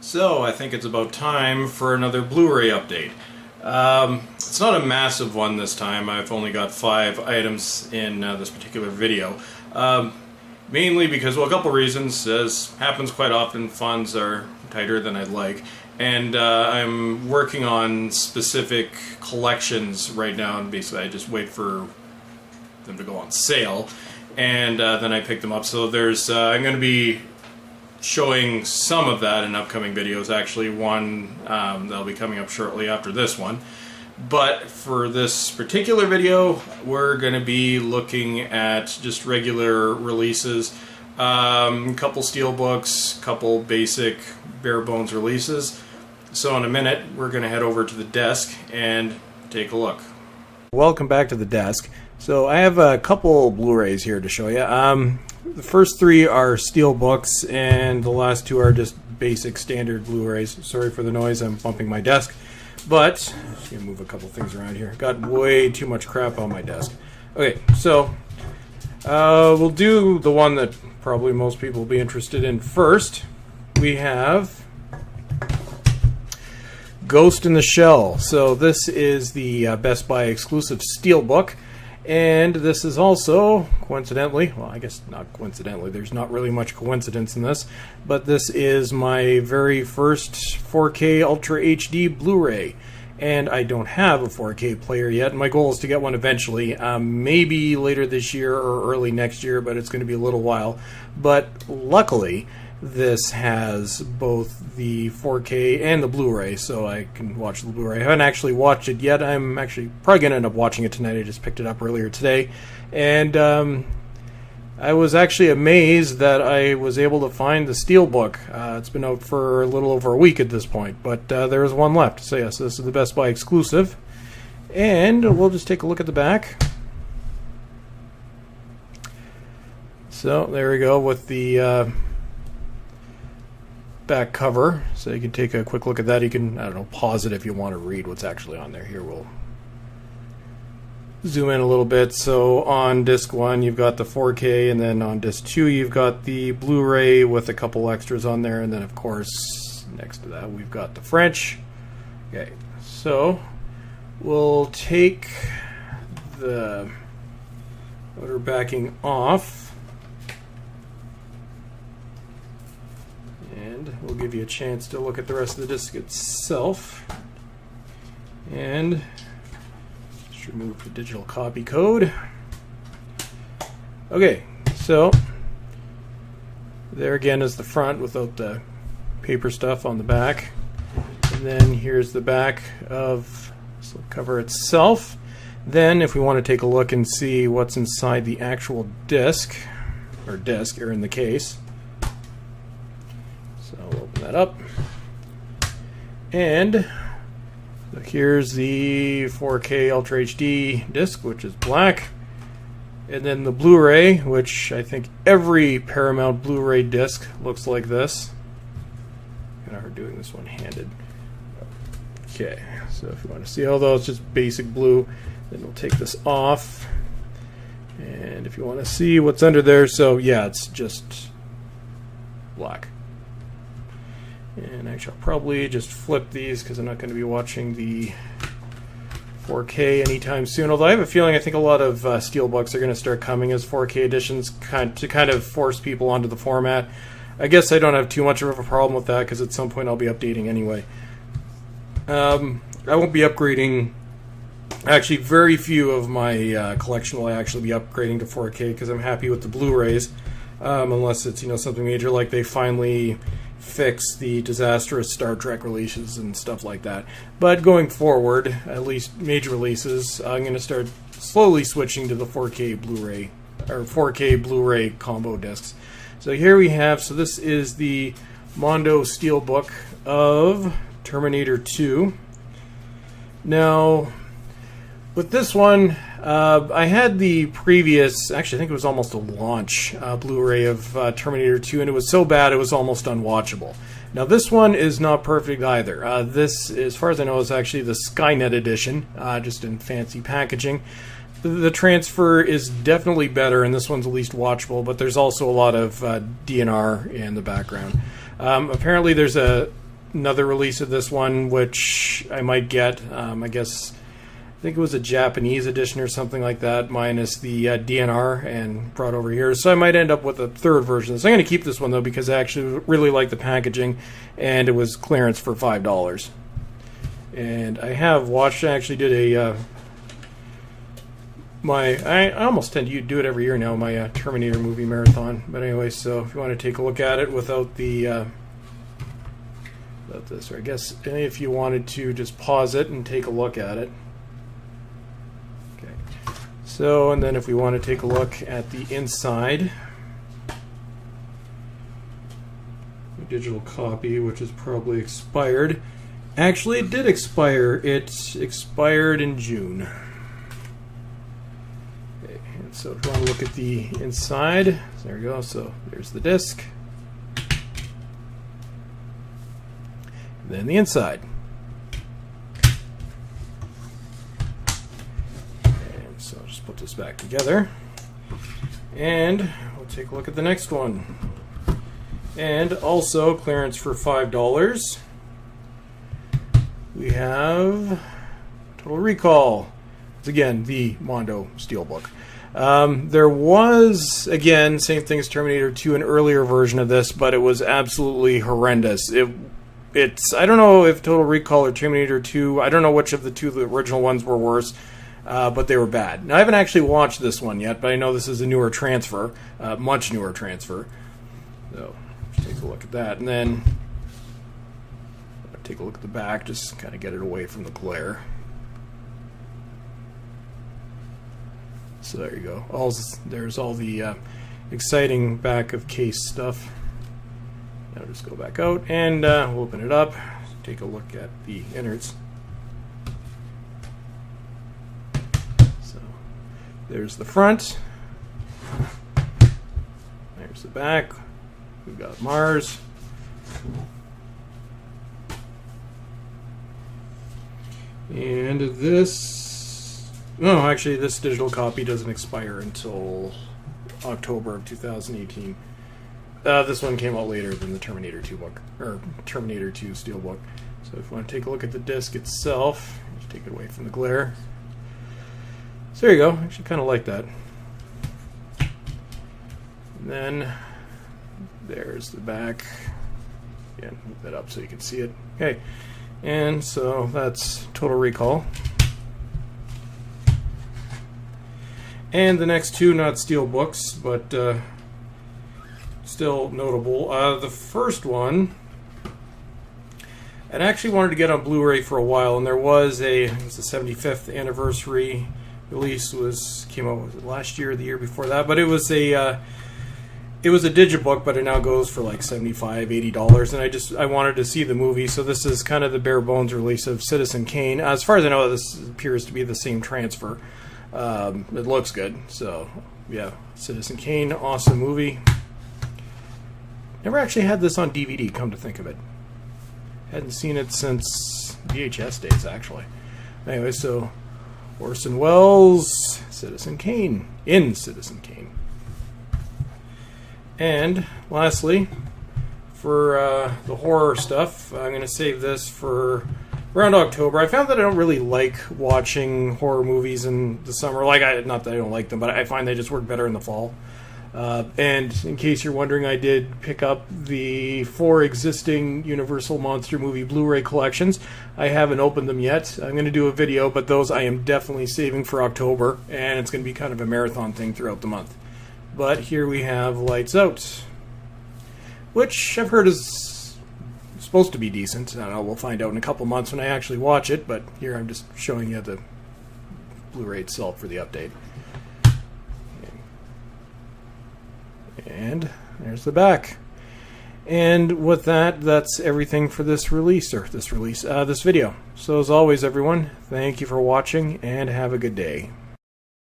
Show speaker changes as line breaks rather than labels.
So I think it's about time for another Blu-ray update. It's not a massive one this time. I've only got 5 items in this particular video. Mainly because, well, a couple reasons. As happens quite often, funds are tighter than I'd like. And I'm working on specific collections right now, and basically I just wait for them to go on sale, and then I pick them up. So there's I'm going to be showing some of that in upcoming videos. Actually, one that'll be coming up shortly after this one. But for this particular video, we're going to be looking at just regular releases, couple steelbooks, couple basic bare bones releases. So in a minute, we're going to head over to the desk and take a look. Welcome back to the desk. So I have a couple Blu-rays here to show you. The first 3 are steelbooks, and the last 2 are just basic standard Blu-rays. Sorry for the noise, I'm bumping my desk. But, I'm just going to move a couple things around here. Got way too much crap on my desk. Okay, so we'll do the one that probably most people will be interested in first. We have Ghost in the Shell. So this is the Best Buy exclusive steelbook. And this is also, coincidentally, well, I guess not coincidentally, there's not really much coincidence in this, but this is my very first 4K Ultra HD Blu-ray. And I don't have a 4K player yet. My goal is to get one eventually, maybe later this year or early next year, but it's going to be a little while. But luckily, this has both the 4K and the Blu-ray, so I can watch the Blu-ray. I haven't actually watched it yet. I'm actually probably going to end up watching it tonight. I just picked it up earlier today. And I was actually amazed that I was able to find the steelbook. It's been out for a little over a week at this point, but there is one left. So yes, this is the Best Buy exclusive. And we'll just take a look at the back. So there we go with the back cover, so you can take a quick look at that. You can, I don't know, pause it if you want to read what's actually on there. Here, we'll zoom in a little bit. So on disc 1 you've got the 4K, and then on disc 2 you've got the Blu-ray with a couple extras on there, and then of course next to that we've got the French. Okay, so we'll take the outer backing off, and we'll give you a chance to look at the rest of the disc itself. And just remove the digital copy code. Okay, so there again is the front without the paper stuff on the back. And then here's the back of the cover itself. Then if we want to take a look and see what's inside the actual disc, or in the case. So we'll open that up, and so here's the 4K Ultra HD disc, which is black, and then the Blu-ray, which I think every Paramount Blu-ray disc looks like this. Kind of hard doing this one-handed. Okay, so if you want to see, although it's just basic blue, then we'll take this off, and if you want to see what's under there, so yeah, it's just black. And actually, I'll probably just flip these because I'm not going to be watching the 4K anytime soon. Although I think a lot of steelbooks are going to start coming as 4K editions to kind of force people onto the format. I guess I don't have too much of a problem with that because at some point I'll be updating anyway. I won't be upgrading. Actually, very few of my collection will actually be upgrading to 4K because I'm happy with the Blu-rays, unless it's something major like they finally fix the disastrous Star Trek releases and stuff like that. But going forward, at least major releases, I'm going to start slowly switching to the 4K Blu-ray or 4K Blu-ray combo discs. So here we have, so this is the Mondo Steelbook of Terminator 2. Now, with this one, I had the previous, actually I think it was almost a launch Blu-ray of Terminator 2, and it was so bad it was almost unwatchable. Now this one is not perfect either. This, as far as I know, is actually the Skynet edition, just in fancy packaging. The transfer is definitely better, and this one's at least watchable, but there's also a lot of DNR in the background. Apparently there's a another release of this one, which I might get. I think it was a Japanese edition or something like that, minus the DNR, and brought over here. So I might end up with a third version of this. I'm going to keep this one, though, because I actually really like the packaging, and it was clearance for $5. And I have watched, I actually did a, I almost tend to do it every year now, my Terminator movie marathon. But anyway, so if you want to take a look at it without the, without this, or I guess if you wanted to just pause it and take a look at it. So, and then if we want to take a look at the inside, the digital copy, which is probably expired. Actually, it did expire. It expired in June. Okay, and so if you want to look at the inside, there we go. So there's the disc. And then the inside. So I'll just put this back together, and we'll take a look at the next one. And also clearance for $5. We have Total Recall. It's again the Mondo Steelbook. There was, again, same thing as Terminator 2, an earlier version of this, but it was absolutely horrendous. It's I don't know if Total Recall or Terminator 2, I don't know which of the two the original ones were worse. But they were bad. Now, I haven't actually watched this one yet, but I know this is a newer transfer, much newer transfer. So, let's take a look at that. And then, take a look at the back, just kind of get it away from the glare. So there you go. There's all the exciting back of case stuff. Now just go back out, and we'll open it up, take a look at the innards. There's the front. There's the back. We've got Mars. And this... No, actually, this digital copy doesn't expire until October of 2018. This one came out later than the Terminator 2 book, or Terminator 2 Steelbook. So if you want to take a look at the disc itself, just take it away from the glare. So there you go. I actually kind of like that. And then there's the back. Again, move that up so you can see it. Okay, and so that's Total Recall. And the next two, not Steelbooks, but still notable. The first one, I'd actually wanted to get on Blu-ray for a while, and there was it was the 75th anniversary release. Came out last year or the year before that, but it was a digibook, but it now goes for like $75-$80, and I wanted to see the movie, so this is kind of the bare bones release of Citizen Kane. As far as I know, this appears to be the same transfer. It looks good, so yeah, Citizen Kane, awesome movie. Never actually had this on DVD, come to think of it. Hadn't seen it since VHS days, actually. Anyway, so Orson Welles, Citizen Kane, in Citizen Kane. And lastly, for the horror stuff, I'm going to save this for around October. I found that I don't really like watching horror movies in the summer. Not that I don't like them, but I find they just work better in the fall. And in case you're wondering, I did pick up the 4 existing Universal Monster Movie Blu-ray collections. I haven't opened them yet. I'm going to do a video, but those I am definitely saving for October, and it's going to be kind of a marathon thing throughout the month. But here we have Lights Out, which I've heard is supposed to be decent. I don't know, we'll find out in a couple months when I actually watch it, but here I'm just showing you the Blu-ray itself for the update. And there's the back. And with that, that's everything for this video. So as always, everyone, thank you for watching, and have a good day.